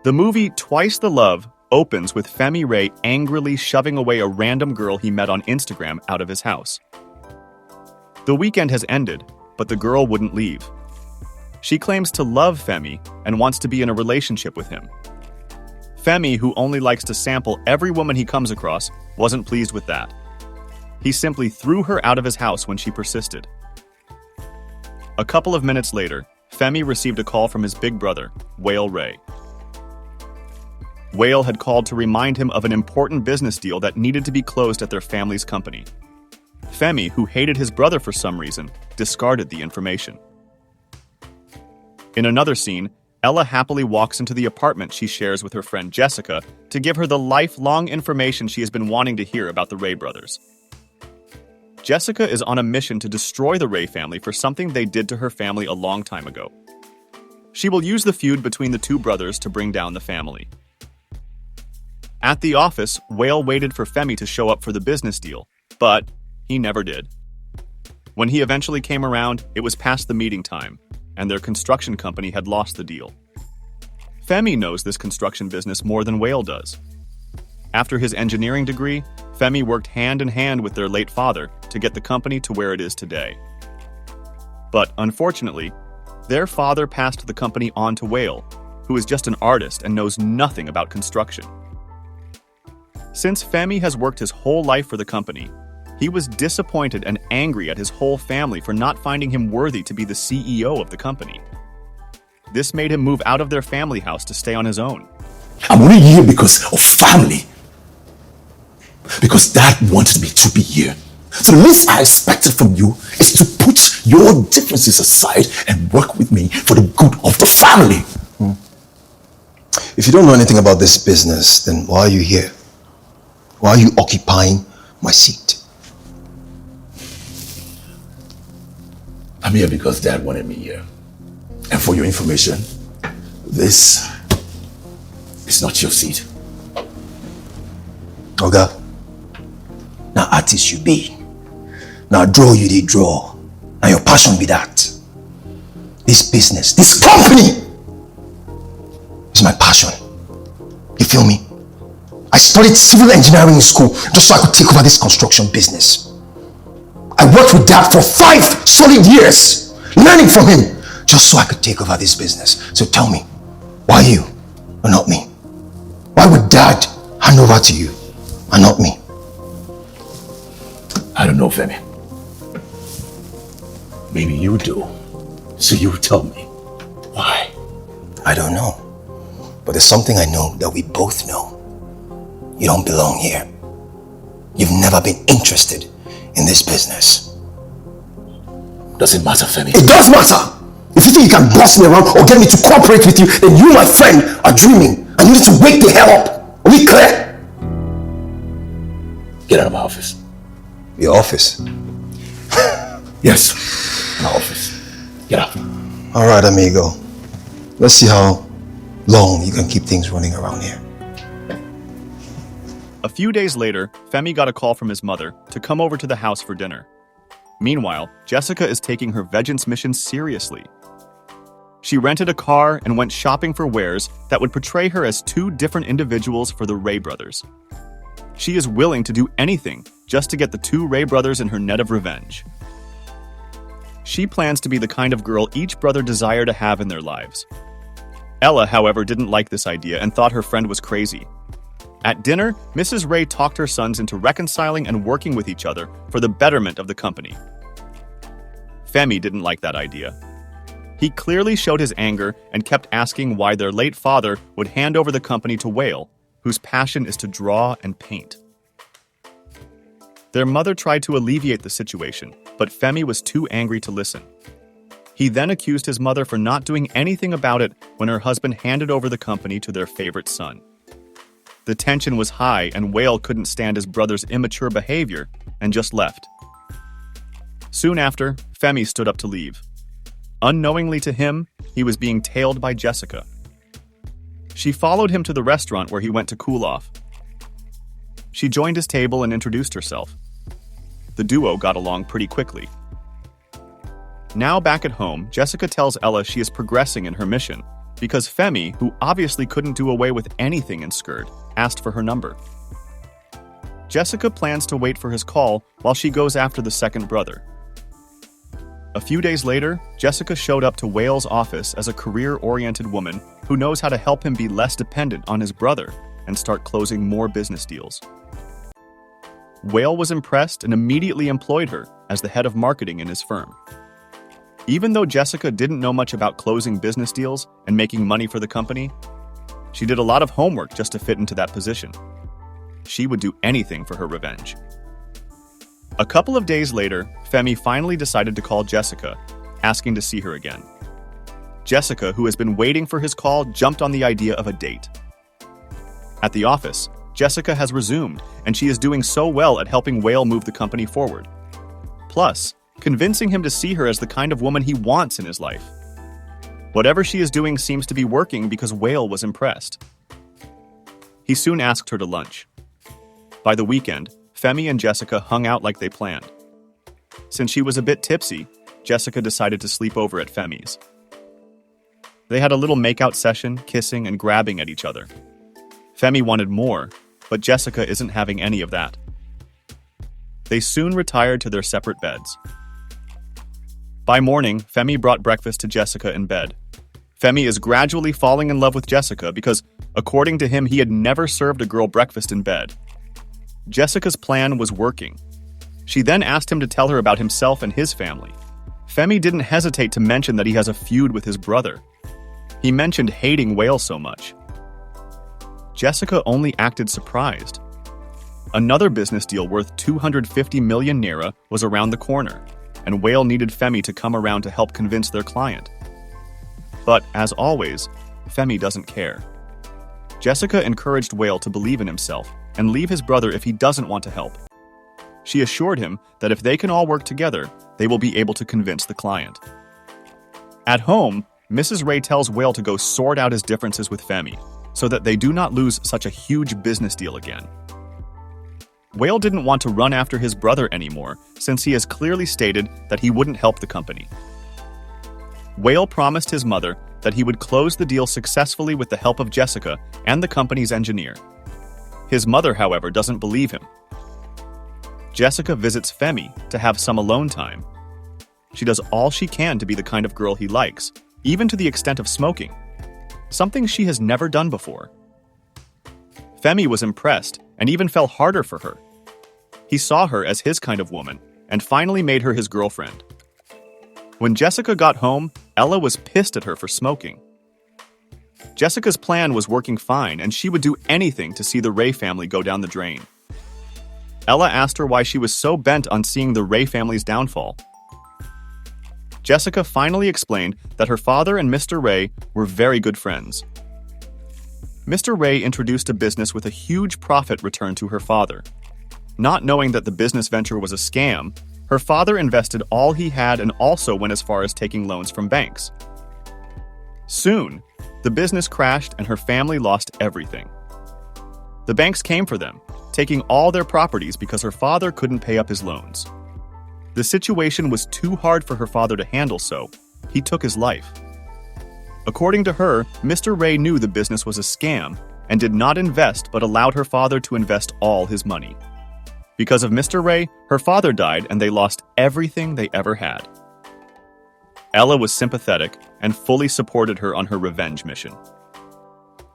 The movie Twice the Love opens with Femi Ray angrily shoving away a random girl he met on Instagram out of his house. The weekend has ended, but the girl wouldn't leave. She claims to love Femi and wants to be in a relationship with him. Femi, who only likes to sample every woman he comes across, wasn't pleased with that. He simply threw her out of his house when she persisted. A couple of minutes later, Femi received a call from his big brother, Wale Ray. Wale had called to remind him of an important business deal that needed to be closed at their family's company. Femi, who hated his brother for some reason, discarded the information. In another scene, Ella happily walks into the apartment she shares with her friend Jessica to give her the lifelong information she has been wanting to hear about the Ray brothers. Jessica is on a mission to destroy the Ray family for something they did to her family a long time ago. She will use the feud between the two brothers to bring down the family. At the office, Wale waited for Femi to show up for the business deal, but he never did. When he eventually came around, it was past the meeting time, and their construction company had lost the deal. Femi knows this construction business more than Wale does. After his engineering degree, Femi worked hand in hand with their late father to get the company to where it is today. But unfortunately, their father passed the company on to Wale, who is just an artist and knows nothing about construction. Since Femi has worked his whole life for the company, he was disappointed and angry at his whole family for not finding him worthy to be the CEO of the company. This made him move out of their family house to stay on his own. I'm only here because of family. Because Dad wanted me to be here. So the least I expected from you is to put your differences aside and work with me for the good of the family. If you don't know anything about this business, then why are you here? Why are you occupying my seat? I'm here because Dad wanted me here. And for your information, this is not your seat. Okay. Now artist you be. Now draw you dey draw. And your passion be that. This business, this company is my passion. You feel me? I studied civil engineering in school just so I could take over this construction business. I worked with Dad for 5 solid years, learning from him, just so I could take over this business. So tell me, why you and not me? Why would Dad hand over to you and not me? I don't know, Femi. Maybe you do. So you tell me. Why? I don't know. But there's something I know that we both know. You don't belong here. You've never been interested in this business. Doesn't matter, Femi. It does matter! If you think you can boss me around or get me to cooperate with you, then you, my friend, are dreaming. And you need to wake the hell up. Are we clear? Get out of my office. Your office? Yes, my office. Get out. Alright, amigo. Let's see how long you can keep things running around here. A few days later, Femi got a call from his mother to come over to the house for dinner. Meanwhile, Jessica is taking her vengeance mission seriously. She rented a car and went shopping for wares that would portray her as 2 different individuals for the Ray brothers. She is willing to do anything just to get the 2 Ray brothers in her net of revenge. She plans to be the kind of girl each brother desire to have in their lives. Ella, however, didn't like this idea and thought her friend was crazy. At dinner, Mrs. Ray talked her sons into reconciling and working with each other for the betterment of the company. Femi didn't like that idea. He clearly showed his anger and kept asking why their late father would hand over the company to Wale, whose passion is to draw and paint. Their mother tried to alleviate the situation, but Femi was too angry to listen. He then accused his mother for not doing anything about it when her husband handed over the company to their favorite son. The tension was high and Wale couldn't stand his brother's immature behavior and just left. Soon after, Femi stood up to leave. Unknowingly to him, he was being tailed by Jessica. She followed him to the restaurant where he went to cool off. She joined his table and introduced herself. The duo got along pretty quickly. Now back at home, Jessica tells Ella she is progressing in her mission because Femi, who obviously couldn't do away with anything in Skirt, asked for her number. Jessica plans to wait for his call while she goes after the second brother. A few days later, Jessica showed up to Whale's office as a career-oriented woman who knows how to help him be less dependent on his brother and start closing more business deals. Whale was impressed and immediately employed her as the head of marketing in his firm. Even though Jessica didn't know much about closing business deals and making money for the company, she did a lot of homework just to fit into that position. She would do anything for her revenge. A couple of days later, Femi finally decided to call Jessica, asking to see her again. Jessica, who has been waiting for his call, jumped on the idea of a date. At the office, Jessica has resumed, and she is doing so well at helping Whale move the company forward. Plus, convincing him to see her as the kind of woman he wants in his life. Whatever she is doing seems to be working because Whale was impressed. He soon asked her to lunch. By the weekend, Femi and Jessica hung out like they planned. Since she was a bit tipsy, Jessica decided to sleep over at Femi's. They had a little makeout session, kissing and grabbing at each other. Femi wanted more, but Jessica isn't having any of that. They soon retired to their separate beds. By morning, Femi brought breakfast to Jessica in bed. Femi is gradually falling in love with Jessica because, according to him, he had never served a girl breakfast in bed. Jessica's plan was working. She then asked him to tell her about himself and his family. Femi didn't hesitate to mention that he has a feud with his brother. He mentioned hating Whale so much. Jessica only acted surprised. Another business deal worth 250 million naira was around the corner, and Whale needed Femi to come around to help convince their client. But, as always, Femi doesn't care. Jessica encouraged Whale to believe in himself and leave his brother if he doesn't want to help. She assured him that if they can all work together, they will be able to convince the client. At home, Mrs. Ray tells Whale to go sort out his differences with Femi, so that they do not lose such a huge business deal again. Whale didn't want to run after his brother anymore, since he has clearly stated that he wouldn't help the company. Whale promised his mother that he would close the deal successfully with the help of Jessica and the company's engineer. His mother, however, doesn't believe him. Jessica visits Femi to have some alone time. She does all she can to be the kind of girl he likes, even to the extent of smoking, something she has never done before. Femi was impressed and even fell harder for her. He saw her as his kind of woman and finally made her his girlfriend. When Jessica got home, Ella was pissed at her for smoking. Jessica's plan was working fine, and she would do anything to see the Ray family go down the drain. Ella asked her why she was so bent on seeing the Ray family's downfall. Jessica finally explained that her father and Mr. Ray were very good friends. Mr. Ray introduced a business with a huge profit return to her father. Not knowing that the business venture was a scam, her father invested all he had and also went as far as taking loans from banks. Soon, the business crashed and her family lost everything. The banks came for them, taking all their properties because her father couldn't pay up his loans. The situation was too hard for her father to handle, so he took his life. According to her, Mr. Ray knew the business was a scam and did not invest but allowed her father to invest all his money. Because of Mr. Ray, her father died and they lost everything they ever had. Ella was sympathetic and fully supported her on her revenge mission.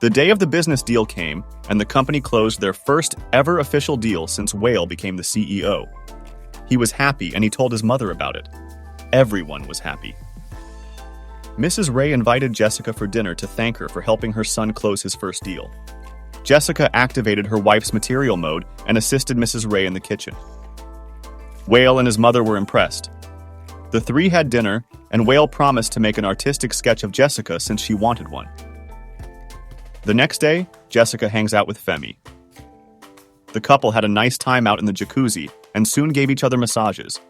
The day of the business deal came, and the company closed their first ever official deal since Whale became the CEO. He was happy and he told his mother about it. Everyone was happy. Mrs. Ray invited Jessica for dinner to thank her for helping her son close his first deal. Jessica activated her wife's material mode and assisted Mrs. Ray in the kitchen. Whale and his mother were impressed. The three had dinner, and Whale promised to make an artistic sketch of Jessica since she wanted one. The next day, Jessica hangs out with Femi. The couple had a nice time out in the jacuzzi and soon gave each other massages.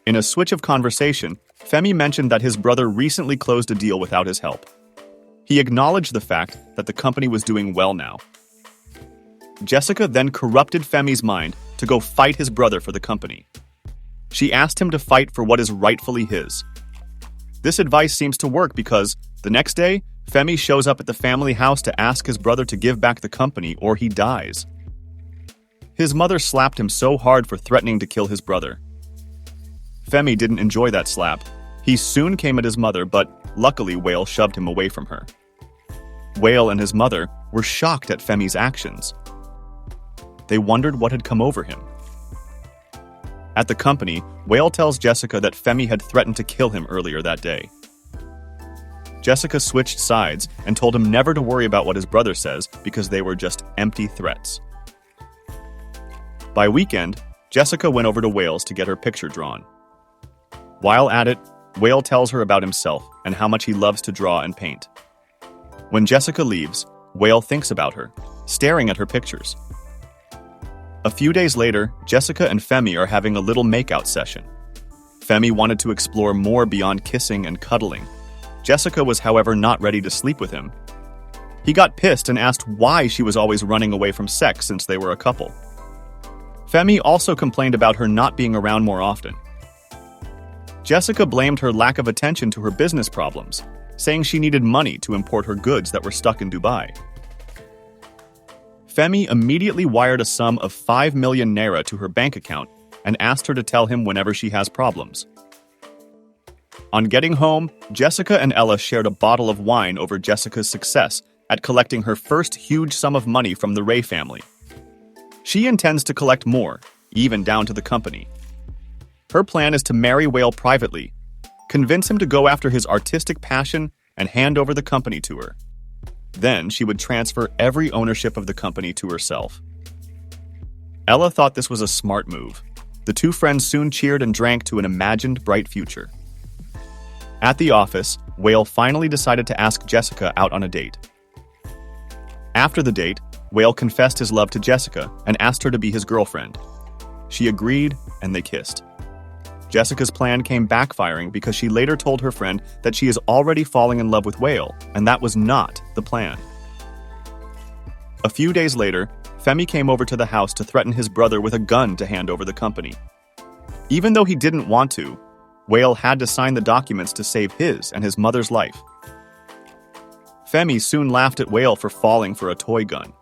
In a switch of conversation, Femi mentioned that his brother recently closed a deal without his help. He acknowledged the fact that the company was doing well now. Jessica then corrupted Femi's mind to go fight his brother for the company. She asked him to fight for what is rightfully his. This advice seems to work because, the next day, Femi shows up at the family house to ask his brother to give back the company or he dies. His mother slapped him so hard for threatening to kill his brother. Femi didn't enjoy that slap. He soon came at his mother, but luckily Whale shoved him away from her. Whale and his mother were shocked at Femi's actions. They wondered what had come over him. At the company, Whale tells Jessica that Femi had threatened to kill him earlier that day. Jessica switched sides and told him never to worry about what his brother says because they were just empty threats. By weekend, Jessica went over to Whale's to get her picture drawn. While at it, Whale tells her about himself and how much he loves to draw and paint. When Jessica leaves, Whale thinks about her, staring at her pictures. A few days later, Jessica and Femi are having a little makeout session. Femi wanted to explore more beyond kissing and cuddling. Jessica was, however, not ready to sleep with him. He got pissed and asked why she was always running away from sex since they were a couple. Femi also complained about her not being around more often. Jessica blamed her lack of attention to her business problems, saying she needed money to import her goods that were stuck in Dubai. Femi immediately wired a sum of 5 million naira to her bank account and asked her to tell him whenever she has problems. On getting home, Jessica and Ella shared a bottle of wine over Jessica's success at collecting her first huge sum of money from the Ray family. She intends to collect more, even down to the company. Her plan is to marry Whale privately, convince him to go after his artistic passion, and hand over the company to her. Then she would transfer every ownership of the company to herself. Ella thought this was a smart move. The two friends soon cheered and drank to an imagined bright future. At the office, Whale finally decided to ask Jessica out on a date. After the date, Whale confessed his love to Jessica and asked her to be his girlfriend. She agreed, and they kissed. Jessica's plan came backfiring because she later told her friend that she is already falling in love with Whale, and that was not the plan. A few days later, Femi came over to the house to threaten his brother with a gun to hand over the company. Even though he didn't want to, Whale had to sign the documents to save his and his mother's life. Femi soon laughed at Whale for falling for a toy gun.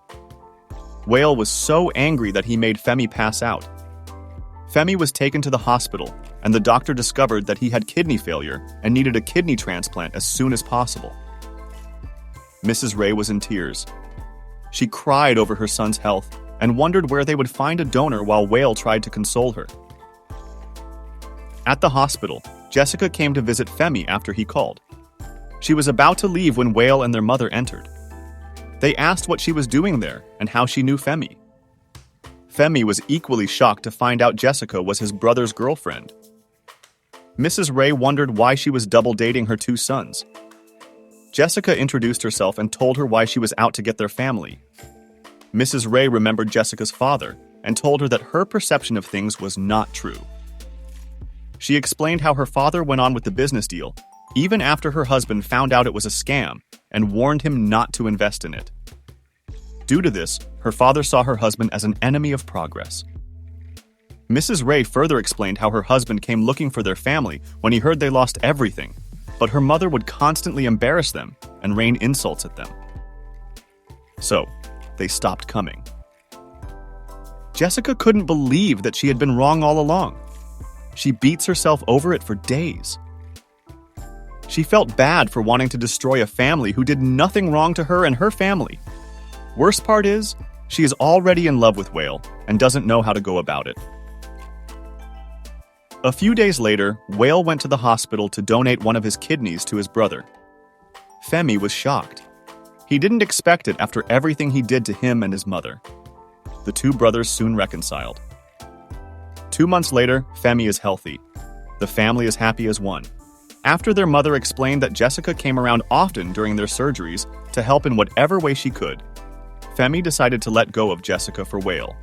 Whale was so angry that he made Femi pass out. Femi was taken to the hospital, and the doctor discovered that he had kidney failure and needed a kidney transplant as soon as possible. Mrs. Ray was in tears. She cried over her son's health and wondered where they would find a donor while Whale tried to console her. At the hospital, Jessica came to visit Femi after he called. She was about to leave when Whale and their mother entered. They asked what she was doing there and how she knew Femi. Femi was equally shocked to find out Jessica was his brother's girlfriend. Mrs. Ray wondered why she was double dating her two sons. Jessica introduced herself and told her why she was out to get their family. Mrs. Ray remembered Jessica's father and told her that her perception of things was not true. She explained how her father went on with the business deal, even after her husband found out it was a scam and warned him not to invest in it. Due to this, her father saw her husband as an enemy of progress. Mrs. Ray further explained how her husband came looking for their family when he heard they lost everything, but her mother would constantly embarrass them and rain insults at them. So, they stopped coming. Jessica couldn't believe that she had been wrong all along. She beats herself over it for days. She felt bad for wanting to destroy a family who did nothing wrong to her and her family. Worst part is, she is already in love with Whale and doesn't know how to go about it. A few days later, Whale went to the hospital to donate one of his kidneys to his brother. Femi was shocked. He didn't expect it after everything he did to him and his mother. The two brothers soon reconciled. 2 months later, Femi is healthy. The family is happy as one. After their mother explained that Jessica came around often during their surgeries to help in whatever way she could, Femi decided to let go of Jessica for Whale.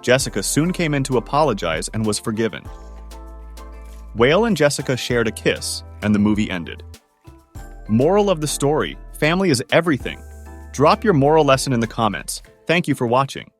Jessica soon came in to apologize and was forgiven. Whale and Jessica shared a kiss, and the movie ended. Moral of the story: family is everything. Drop your moral lesson in the comments. Thank you for watching.